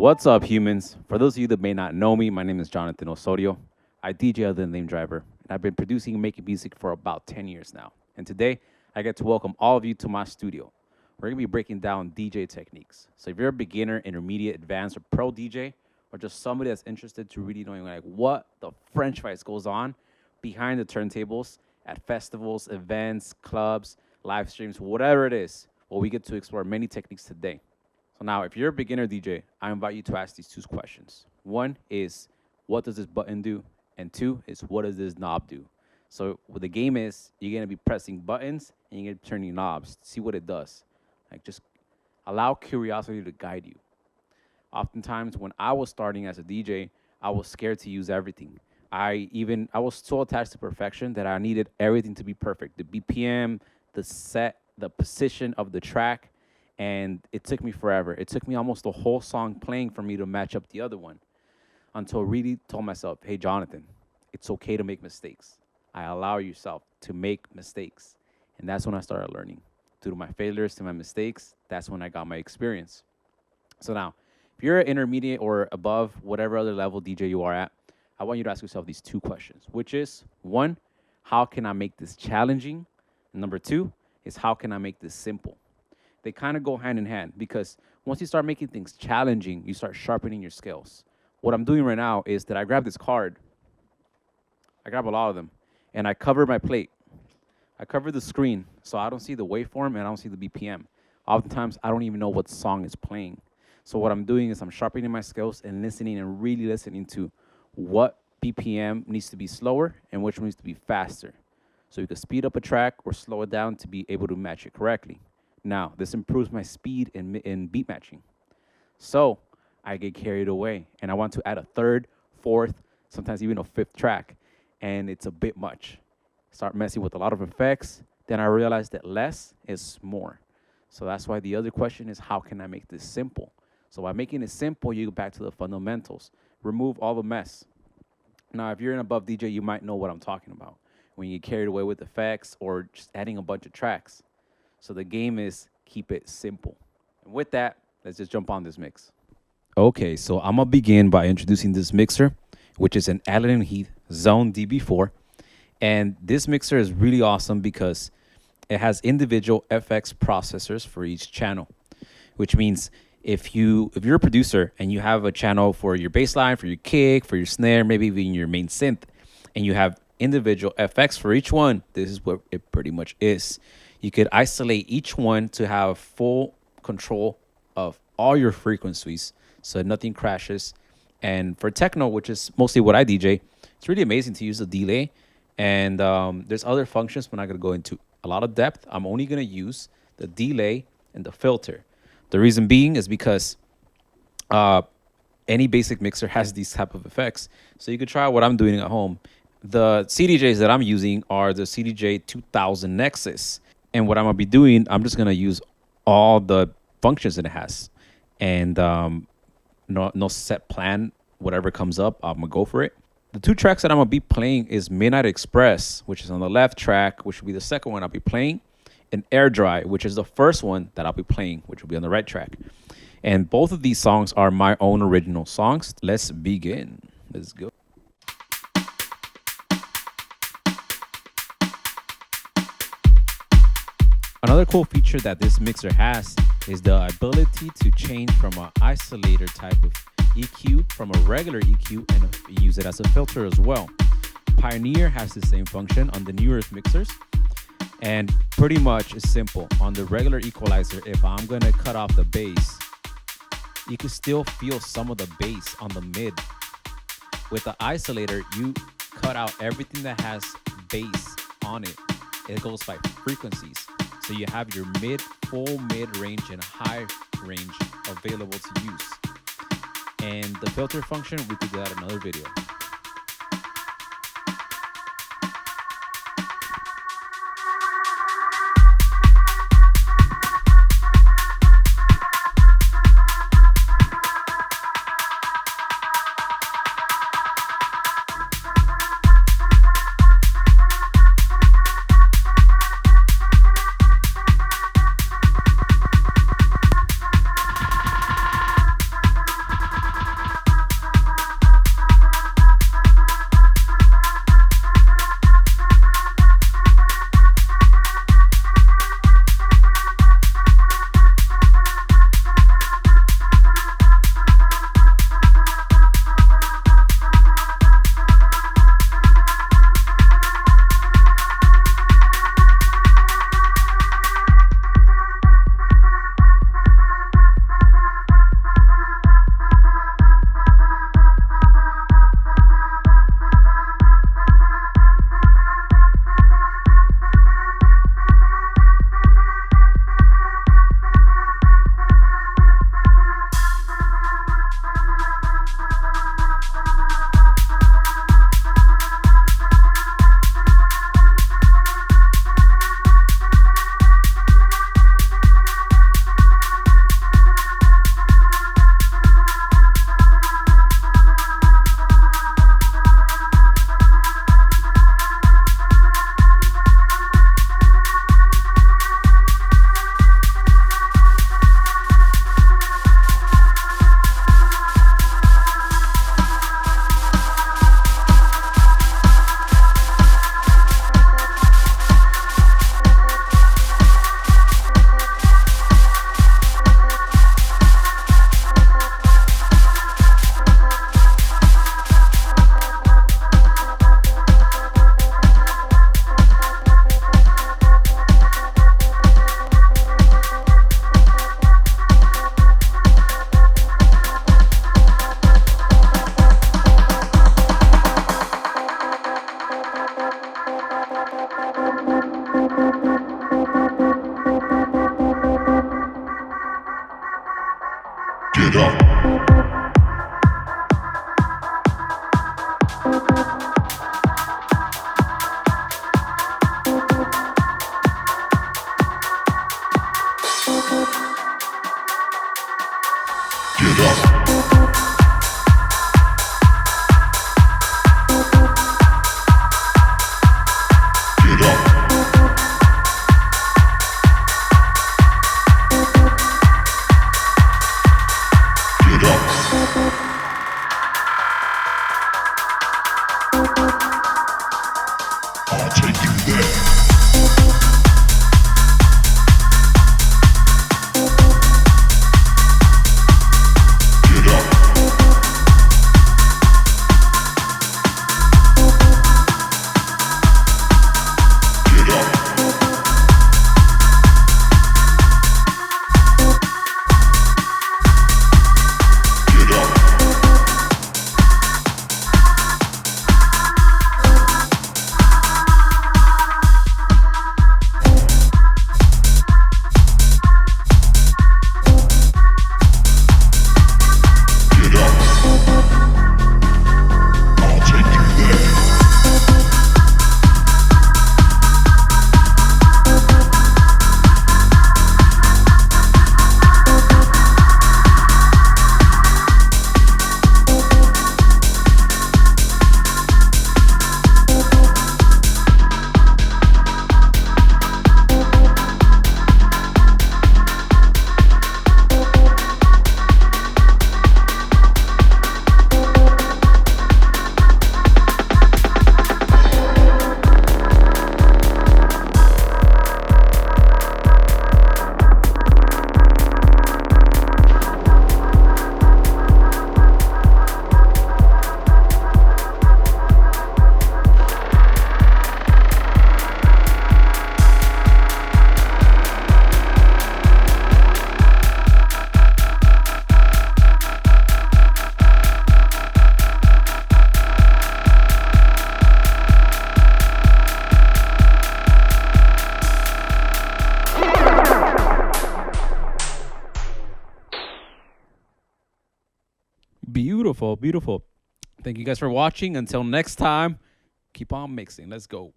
What's up, humans? For those of you that may not know me, my name is Jonathan Osorio. I DJ under the name Drivr, and I've been producing and making music for about 10 years now. And today, I get to welcome all of you to my studio. We're going to be breaking down DJ techniques. So if you're a beginner, intermediate, advanced, or pro DJ, or just somebody that's interested to really knowing like what the French fries goes on behind the turntables at festivals, events, clubs, live streams, whatever it is, well, we get to explore many techniques today. So now, if you're a beginner DJ, I invite you to ask these two questions. One is, what does this button do? And two is, what does this knob do? So what the game is, you're going to be pressing buttons and you're going to be turning knobs to see what it does. Like, just allow curiosity to guide you. Oftentimes, when I was starting as a DJ, I was scared to use everything. I was so attached to perfection that I needed everything to be perfect. The BPM, the set, the position of the track, and it took me forever. It took me almost the whole song playing for me to match up the other one until I really told myself, hey, Jonathan, it's okay to make mistakes. I allow yourself to make mistakes. And that's when I started learning. Through my failures, to my mistakes, that's when I got my experience. So now, if you're an intermediate or above whatever other level DJ you are at, I want you to ask yourself these two questions, which is, one, how can I make this challenging? And number two is, how can I make this simple? They kind of go hand in hand because once you start making things challenging, you start sharpening your skills. What I'm doing right now is that I grab this card. I grab a lot of them, and I cover my plate. I cover the screen so I don't see the waveform and I don't see the BPM. Oftentimes, I don't even know what song is playing. So what I'm doing is I'm sharpening my skills and listening and really listening to what BPM needs to be slower and which one needs to be faster. So you can speed up a track or slow it down to be able to match it correctly. Now, this improves my speed in beat matching. So I get carried away, and I want to add a third, fourth, sometimes even a fifth track, and it's a bit much. Start messing with a lot of effects, then I realize that less is more. So that's why the other question is, how can I make this simple? So by making it simple, you go back to the fundamentals. Remove all the mess. Now, if you're an above DJ, you might know what I'm talking about when you get carried away with effects or just adding a bunch of tracks. So the game is keep it simple. And with that, let's just jump on this mix. Okay, so I'm going to begin by introducing this mixer, which is an Allen&Heath Xone DB4. And this mixer is really awesome because it has individual FX processors for each channel, which means if you're a producer and you have a channel for your bass line, for your kick, for your snare, maybe even your main synth, and you have individual FX for each one, this is what it pretty much is. You could isolate each one to have full control of all your frequencies so nothing crashes. And for techno, which is mostly what I DJ, it's really amazing to use the delay. And there's other functions. We're not going to go into a lot of depth. I'm only going to use the delay and the filter. The reason being is because any basic mixer has these type of effects. So you could try what I'm doing at home. The CDJs that I'm using are the CDJ 2000 Nexus. And what I'm going to be doing, I'm just going to use all the functions that it has. And no set plan, whatever comes up, I'm going to go for it. The two tracks that I'm going to be playing is Midnight Express, which is on the left track, which will be the second one I'll be playing, and Air Dry, which is the first one that I'll be playing, which will be on the right track. And both of these songs are my own original songs. Let's begin. Let's go. Another cool feature that this mixer has is the ability to change from an isolator type of EQ from a regular EQ and use it as a filter as well. Pioneer has the same function on the newer mixers, and pretty much it's simple. On the regular equalizer, if I'm going to cut off the bass, you can still feel some of the bass on the mid. With the isolator, you cut out everything that has bass on it. It goes by frequencies. So you have your full mid range and high range available to use. And the filter function, we could do that in another video. Beautiful, beautiful. Thank you guys for watching. Until next time, keep on mixing. Let's go.